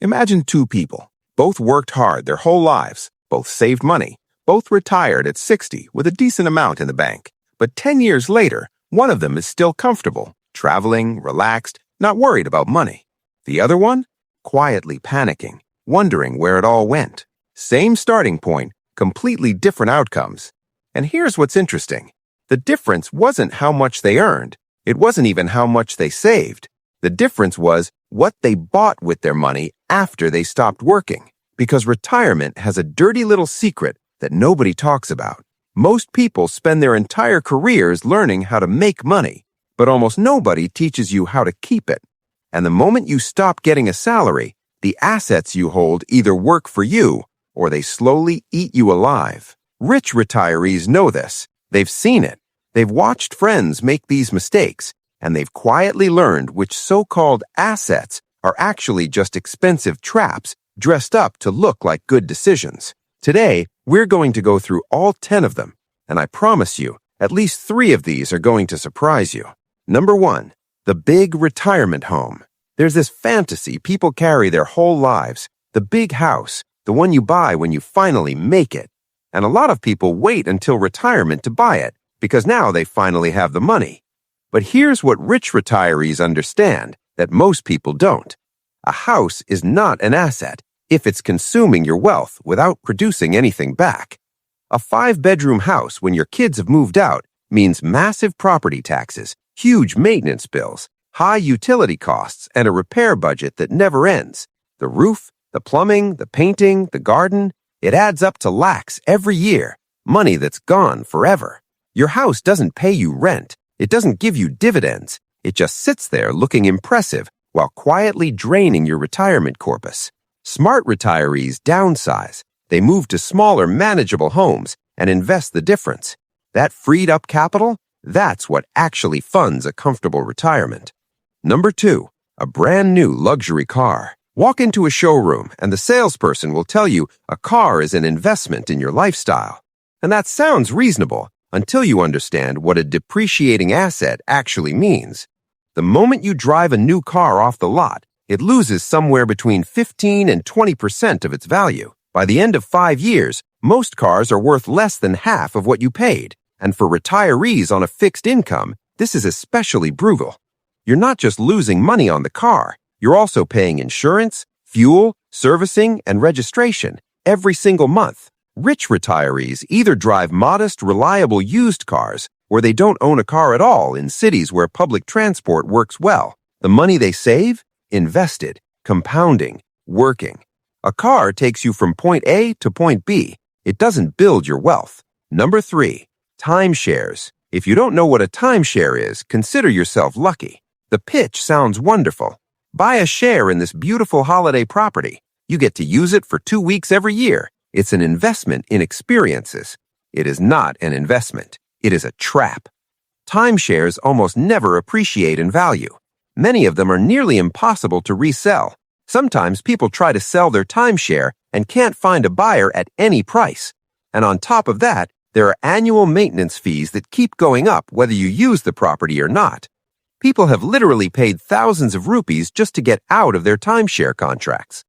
Imagine two people. Both worked hard their whole lives, both saved money, both retired at 60 with a decent amount in the bank. But 10 years later, one of them is still comfortable, traveling, relaxed, not worried about money. The other one? Quietly panicking, wondering where it all went. Same starting point, completely different outcomes. And here's what's interesting. The difference wasn't how much they earned. It wasn't even how much they saved. The difference was what they bought with their money after they stopped working. Because retirement has a dirty little secret that nobody talks about. Most people spend their entire careers learning how to make money, but almost nobody teaches you how to keep it. And the moment you stop getting a salary, the assets you hold either work for you or they slowly eat you alive. Rich retirees know this. They've seen it. They've watched friends make these mistakes, and they've quietly learned which so-called assets are actually just expensive traps dressed up to look like good decisions. Today, we're going to go through all 10 of them, and I promise you, at least 3 of these are going to surprise you. Number 1, the big retirement home. There's this fantasy people carry their whole lives, the big house, the one you buy when you finally make it. And a lot of people wait until retirement to buy it, because now they finally have the money. But here's what rich retirees understand that most people don't. A house is not an asset if it's consuming your wealth without producing anything back. A 5-bedroom house when your kids have moved out means massive property taxes, huge maintenance bills, high utility costs, and a repair budget that never ends. The roof, the plumbing, the painting, the garden, it adds up to lakhs every year, money that's gone forever. Your house doesn't pay you rent. It doesn't give you dividends. It just sits there looking impressive while quietly draining your retirement corpus. Smart retirees downsize. They move to smaller, manageable homes and invest the difference. That freed up capital, that's what actually funds a comfortable retirement. Number 2, a brand new luxury car. Walk into a showroom and the salesperson will tell you a car is an investment in your lifestyle. And that sounds reasonable until you understand what a depreciating asset actually means. The moment you drive a new car off the lot, it loses somewhere between 15 and 20% of its value. By the end of 5 years, most cars are worth less than half of what you paid. And for retirees on a fixed income, this is especially brutal. You're not just losing money on the car, you're also paying insurance, fuel, servicing, and registration every single month. Rich retirees either drive modest, reliable used cars, or they don't own a car at all in cities where public transport works well. The money they save? Invested, compounding, working. A car takes you from point A to point B. It doesn't build your wealth. Number 3, timeshares. If you don't know what a timeshare is, consider yourself lucky. The pitch sounds wonderful. Buy a share in this beautiful holiday property. You get to use it for 2 weeks every year. It's an investment in experiences. It is not an investment. It is a trap. Timeshares almost never appreciate in value. Many of them are nearly impossible to resell. Sometimes people try to sell their timeshare and can't find a buyer at any price. And on top of that, there are annual maintenance fees that keep going up whether you use the property or not. People have literally paid thousands of rupees just to get out of their timeshare contracts.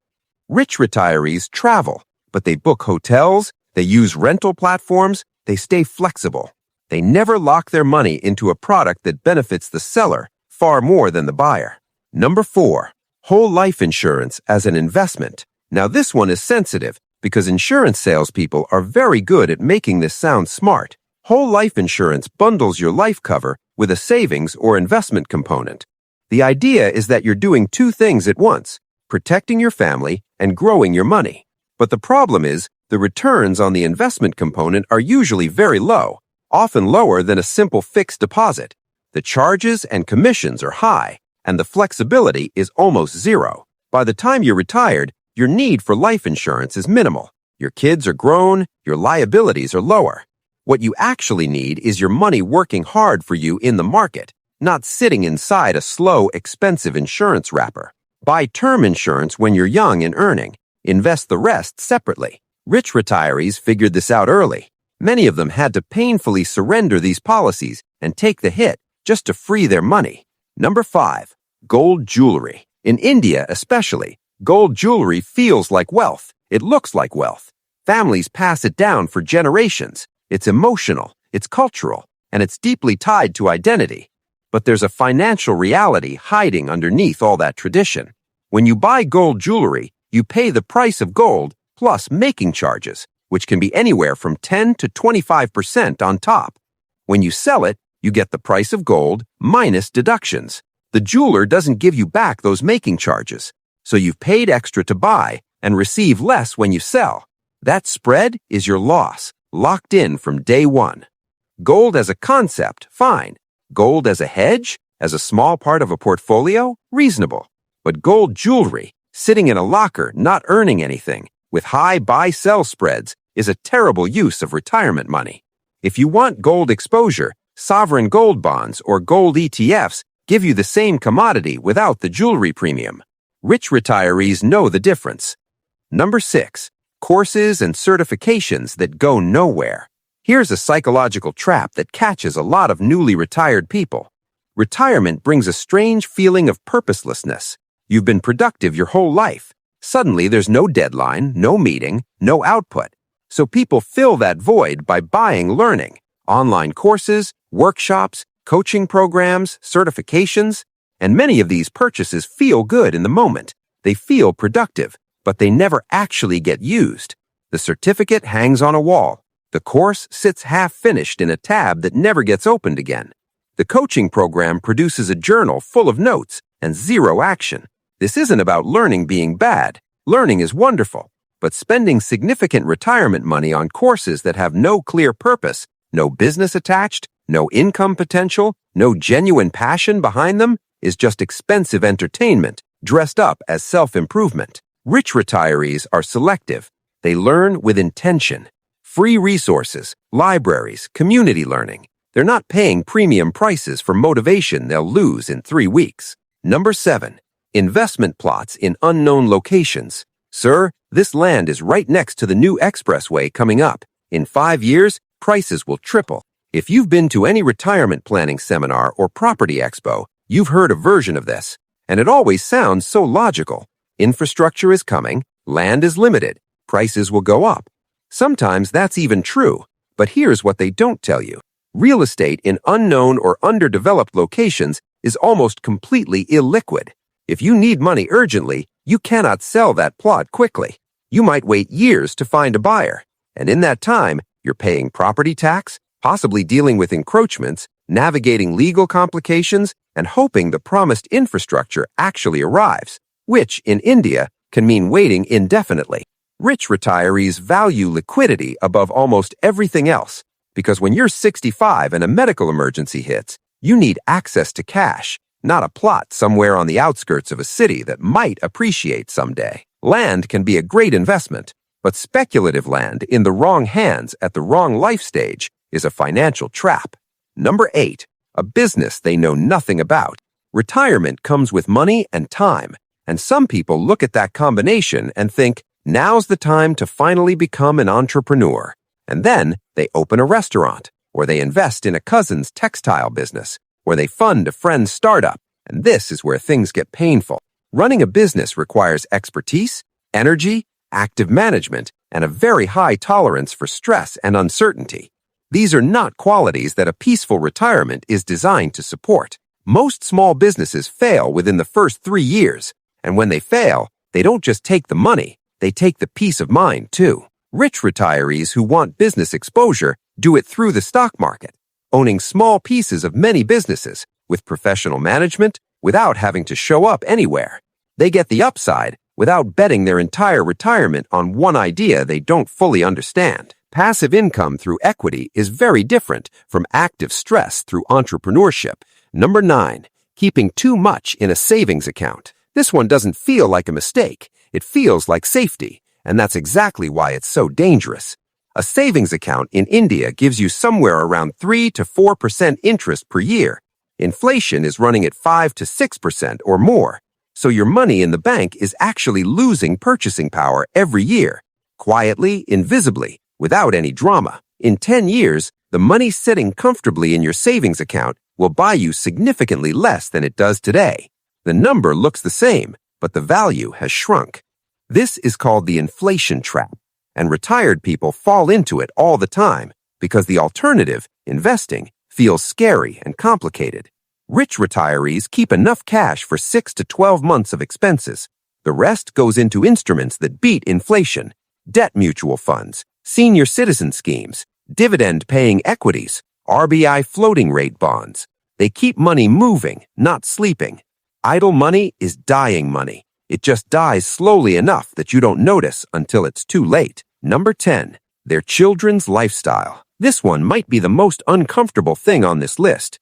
Rich retirees travel, but they book hotels, they use rental platforms, they stay flexible. They never lock their money into a product that benefits the seller far more than the buyer. Number 4, whole life insurance as an investment. Now this one is sensitive because insurance salespeople are very good at making this sound smart. Whole life insurance bundles your life cover with a savings or investment component. The idea is that you're doing 2 things at once, protecting your family and growing your money. But the problem is, the returns on the investment component are usually very low, often lower than a simple fixed deposit. The charges and commissions are high, and the flexibility is almost zero. By the time you're retired, your need for life insurance is minimal. Your kids are grown, your liabilities are lower. What you actually need is your money working hard for you in the market, not sitting inside a slow, expensive insurance wrapper. Buy term insurance when you're young and earning. Invest the rest separately. Rich retirees figured this out early. Many of them had to painfully surrender these policies and take the hit just to free their money. Number 5, gold jewelry. In India especially, Gold jewelry feels like wealth. It looks like wealth. Families pass it down for generations. It's emotional, it's cultural, and it's deeply tied to identity. But there's a financial reality hiding underneath all that tradition. When you buy gold jewelry, you pay the price of gold plus making charges, which can be anywhere from 10 to 25% on top. When you sell it, you get the price of gold minus deductions. The jeweler doesn't give you back those making charges, so you've paid extra to buy and receive less when you sell. That spread is your loss, locked in from day one. Gold as a concept, fine. Gold as a hedge, as a small part of a portfolio, reasonable. But gold jewelry, sitting in a locker, not earning anything, with high buy-sell spreads, is a terrible use of retirement money. If you want gold exposure, sovereign gold bonds or gold ETFs give you the same commodity without the jewelry premium. Rich retirees know the difference. Number 6. Courses and certifications that go nowhere. Here's a psychological trap that catches a lot of newly retired people. Retirement brings a strange feeling of purposelessness. You've been productive your whole life. Suddenly there's no deadline, no meeting, no output. So people fill that void by buying learning, online courses, workshops, coaching programs, certifications, and many of these purchases feel good in the moment. They feel productive, but they never actually get used. The certificate hangs on a wall. The course sits half-finished in a tab that never gets opened again. The coaching program produces a journal full of notes and zero action. This isn't about learning being bad. Learning is wonderful, but spending significant retirement money on courses that have no clear purpose, no business attached, no income potential, no genuine passion behind them, is just expensive entertainment dressed up as self-improvement. Rich retirees are selective. They learn with intention. Free resources, libraries, community learning. They're not paying premium prices for motivation they'll lose in 3 weeks. Number 7. Investment plots in unknown locations. Sir, this land is right next to the new expressway coming up. In 5 years, prices will triple. If you've been to any retirement planning seminar or property expo, you've heard a version of this, and it always sounds so logical. Infrastructure is coming, land is limited, prices will go up. Sometimes that's even true, but here's what they don't tell you. Real estate in unknown or underdeveloped locations is almost completely illiquid. If you need money urgently, you cannot sell that plot quickly. You might wait years to find a buyer, and in that time, you're paying property tax, possibly dealing with encroachments, navigating legal complications, and hoping the promised infrastructure actually arrives, which, in India, can mean waiting indefinitely. Rich retirees value liquidity above almost everything else, because when you're 65 and a medical emergency hits, you need access to cash, not a plot somewhere on the outskirts of a city that might appreciate someday. Land can be a great investment, but speculative land in the wrong hands at the wrong life stage is a financial trap. Number 8. A business they know nothing about. Retirement comes with money and time, and some people look at that combination and think, now's the time to finally become an entrepreneur. And then they open a restaurant, or they invest in a cousin's textile business, or they fund a friend's startup. And this is where things get painful. Running a business requires expertise, energy, active management, and a very high tolerance for stress and uncertainty. These are not qualities that a peaceful retirement is designed to support. Most small businesses fail within the first 3 years, and when they fail, they don't just take the money, they take the peace of mind too. Rich retirees who want business exposure do it through the stock market, owning small pieces of many businesses with professional management without having to show up anywhere. They get the upside without betting their entire retirement on one idea they don't fully understand. Passive income through equity is very different from active stress through entrepreneurship. Number 9. Keeping too much in a savings account. This one doesn't feel like a mistake. It feels like safety, and that's exactly why it's so dangerous. A savings account in India gives you somewhere around 3 to 4% interest per year. Inflation is running at 5 to 6% or more, so your money in the bank is actually losing purchasing power every year, quietly, invisibly, without any drama. In 10 years, the money sitting comfortably in your savings account will buy you significantly less than it does today. The number looks the same, but the value has shrunk. This is called the inflation trap, and retired people fall into it all the time because the alternative, investing, feels scary and complicated. Rich retirees keep enough cash for 6 to 12 months of expenses. The rest goes into instruments that beat inflation: debt mutual funds, senior citizen schemes, dividend-paying equities, RBI floating rate bonds. They keep money moving, not sleeping. Idle money is dying money. It just dies slowly enough that you don't notice until it's too late. Number 10. Their children's lifestyle. This one might be the most uncomfortable thing on this list.